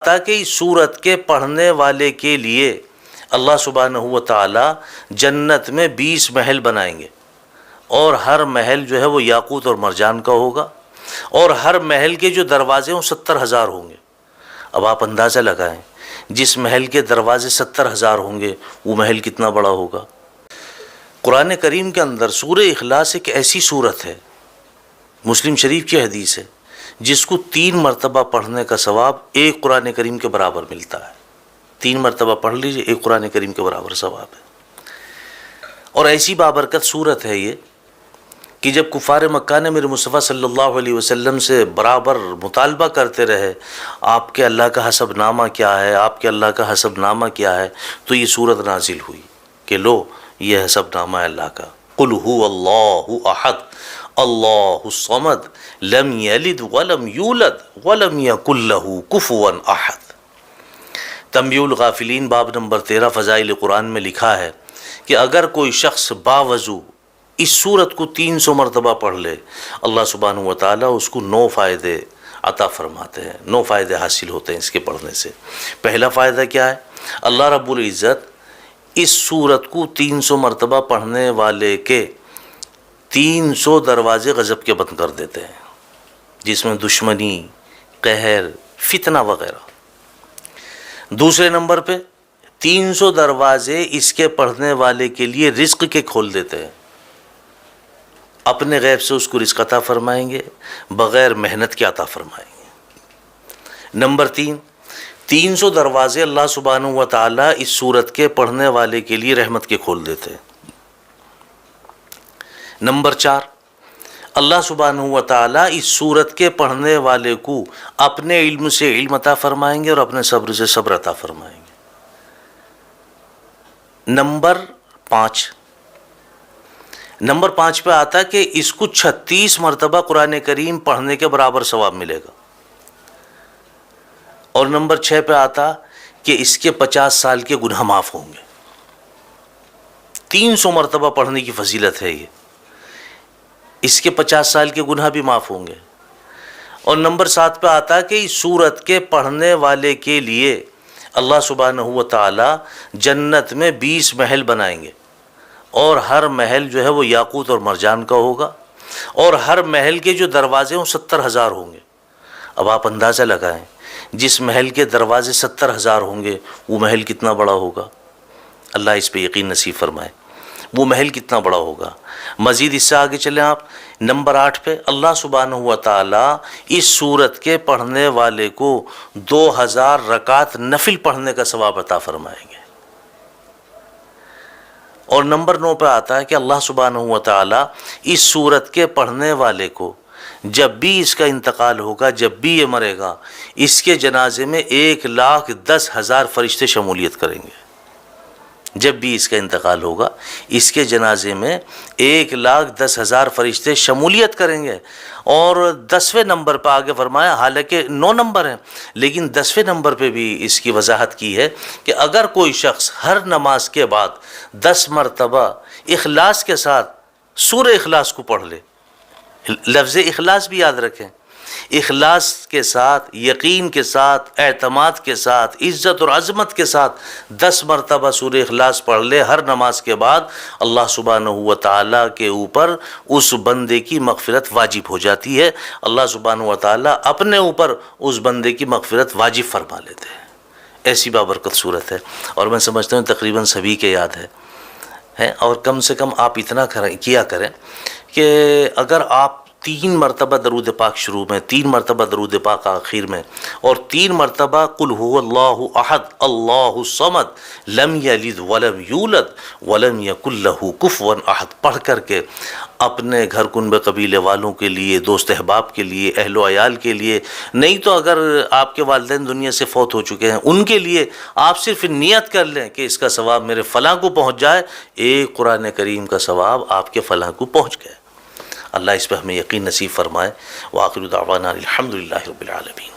تاکہ اس سورت کے پڑھنے والے کے لیے اللہ سبحانہ و تعالی جنت میں 20 محل بنائیں گے، اور ہر محل جو ہے وہ یاقوت اور مرجان کا ہوگا، اور ہر محل کے جو دروازے ہیں وہ 70,000 ہوں گے۔ اب آپ اندازہ لگائیں، جس محل کے دروازے 70,000 ہوں گے وہ محل کتنا بڑا ہوگا۔ قرآن کریم کے اندر سورہ اخلاص ایک ایسی سورت ہے، مسلم شریف کی حدیث ہے، جس کو 3 مرتبہ پڑھنے کا ثواب ایک قرآن کریم کے برابر ملتا ہے۔ 3 مرتبہ پڑھ لیجئے، ایک قرآن کریم کے برابر ثواب ہے۔ اور ایسی بابرکت سورت ہے یہ کہ جب کفار مکہ نے میرے مصطفیٰ صلی اللہ علیہ وسلم سے برابر مطالبہ کرتے رہے آپ کے اللہ کا حسب نامہ کیا ہے، آپ کے اللہ کا حسب نامہ کیا ہے، تو یہ سورت نازل ہوئی کہ لو یہ حسب نامہ ہے اللہ کا۔ قل هو اللہ احد اللہ الصمد لم یلد ولم یولد ولم یکن له کفوا احد۔ تنبیہ الغافلین باب نمبر 13 فضائل قرآن میں لکھا ہے کہ اگر کوئی شخص باوضو اس سورت کو 300 مرتبہ پڑھ لے، اللہ سبحانہ و تعالیٰ اس کو 9 فائدے عطا فرماتے ہیں، 9 فائدے حاصل ہوتے ہیں اس کے پڑھنے سے۔ پہلا فائدہ کیا ہے؟ اللہ رب العزت اس سورت کو 300 مرتبہ پڑھنے والے کے 300 دروازے غضب کے بند کر دیتے ہیں، جس میں دشمنی، قہر، فتنہ وغیرہ۔ دوسرے نمبر پہ 300 دروازے اس کے پڑھنے والے کے لیے رزق کے کھول دیتے ہیں، اپنے غیب سے اس کو رزق عطا فرمائیں گے، بغیر محنت کے عطا فرمائیں گے۔ نمبر 3، 300 دروازے اللہ سبحانہ و تعالیٰ اس سورت کے پڑھنے والے کے لیے رحمت کے کھول دیتے ہیں۔ نمبر 4، اللہ سبحانہ و تعالیٰ اس سورت کے پڑھنے والے کو اپنے علم سے علم عطا فرمائیں گے اور اپنے صبر سے صبر عطا فرمائیں گے۔ نمبر 5 پہ آتا کہ اس کو 36 مرتبہ قرآن کریم پڑھنے کے برابر ثواب ملے گا، اور نمبر 6 پہ آتا کہ اس کے 50 سال کے گناہ معاف ہوں گے۔ 300 مرتبہ پڑھنے کی فضیلت ہے یہ، اس کے 50 سال کے گناہ بھی معاف ہوں گے۔ اور نمبر 7 پہ آتا کہ اس سورت کے پڑھنے والے کے لیے اللہ سبحانہ و تعالی جنت میں 20 محل بنائیں گے، اور ہر محل جو ہے وہ یاقوت اور مرجان کا ہوگا، اور ہر محل کے جو دروازے ہیں 70,000 ہوں گے۔ اب آپ اندازہ لگائیں، جس محل کے دروازے 70,000 ہوں گے وہ محل کتنا بڑا ہوگا۔ اللہ اس پہ یقین نصیب فرمائے، وہ محل کتنا بڑا ہوگا۔ مزید اس سے آگے چلیں آپ، نمبر 8 پہ اللہ سبحانہ و تعالی اس سورت کے پڑھنے والے کو 2000 رکعت نفل پڑھنے کا ثواب عطا فرمائیں گے۔ اور نمبر 9 پہ آتا ہے کہ اللہ سبحانہ و تعالی اس سورت کے پڑھنے والے کو جب بھی اس کا انتقال ہوگا، جب بھی یہ مرے گا، اس کے جنازے میں 1,10,000 فرشتے شمولیت کریں گے۔ جب بھی اس کا انتقال ہوگا، اس کے جنازے میں 1,10,000 فرشتے شمولیت کریں گے۔ اور 10ویں نمبر پہ آگے فرمایا، حالانکہ 9 نمبر ہیں لیکن 10ویں نمبر پہ بھی اس کی وضاحت کی ہے کہ اگر کوئی شخص ہر نماز کے بعد 10 مرتبہ اخلاص کے ساتھ سورہ اخلاص کو پڑھ لے، لفظ اخلاص بھی یاد رکھیں، اخلاص کے ساتھ، یقین کے ساتھ، اعتماد کے ساتھ، عزت اور عظمت کے ساتھ 10 مرتبہ سورہ اخلاص پڑھ لے ہر نماز کے بعد، اللہ سبحانہ و تعالیٰ کے اوپر اس بندے کی مغفرت واجب ہو جاتی ہے۔ اللہ سبحانہ و تعالیٰ اپنے اوپر اس بندے کی مغفرت واجب فرما لیتے ہیں۔ ایسی بابرکت صورت ہے، اور میں سمجھتا ہوں تقریباً سبھی کے یاد ہے۔ اور کم سے کم آپ اتنا کیا کریں کہ اگر آپ 3 مرتبہ درود پاک شروع میں، 3 مرتبہ درود پاک آخر میں، اور 3 مرتبہ قل هو اللہ احد اللہ الصمد لم یلد ولم یولد ولم یکن له کفوا احد پڑھ کر کے اپنے گھر کنبے قبیلے والوں کے لیے، دوست احباب کے لیے، اہل و عیال کے لیے، نہیں تو اگر آپ کے والدین دنیا سے فوت ہو چکے ہیں ان کے لیے آپ صرف نیت کر لیں کہ اس کا ثواب میرے فلاں کو پہنچ جائے، ایک قرآن کریم کا ثواب آپ کے فلاں کو پہنچ گئے۔ اللہ اس پہ ہمیں یقین نصیب فرمائے۔ وآخر دعوانا الحمدللہ رب العالمین۔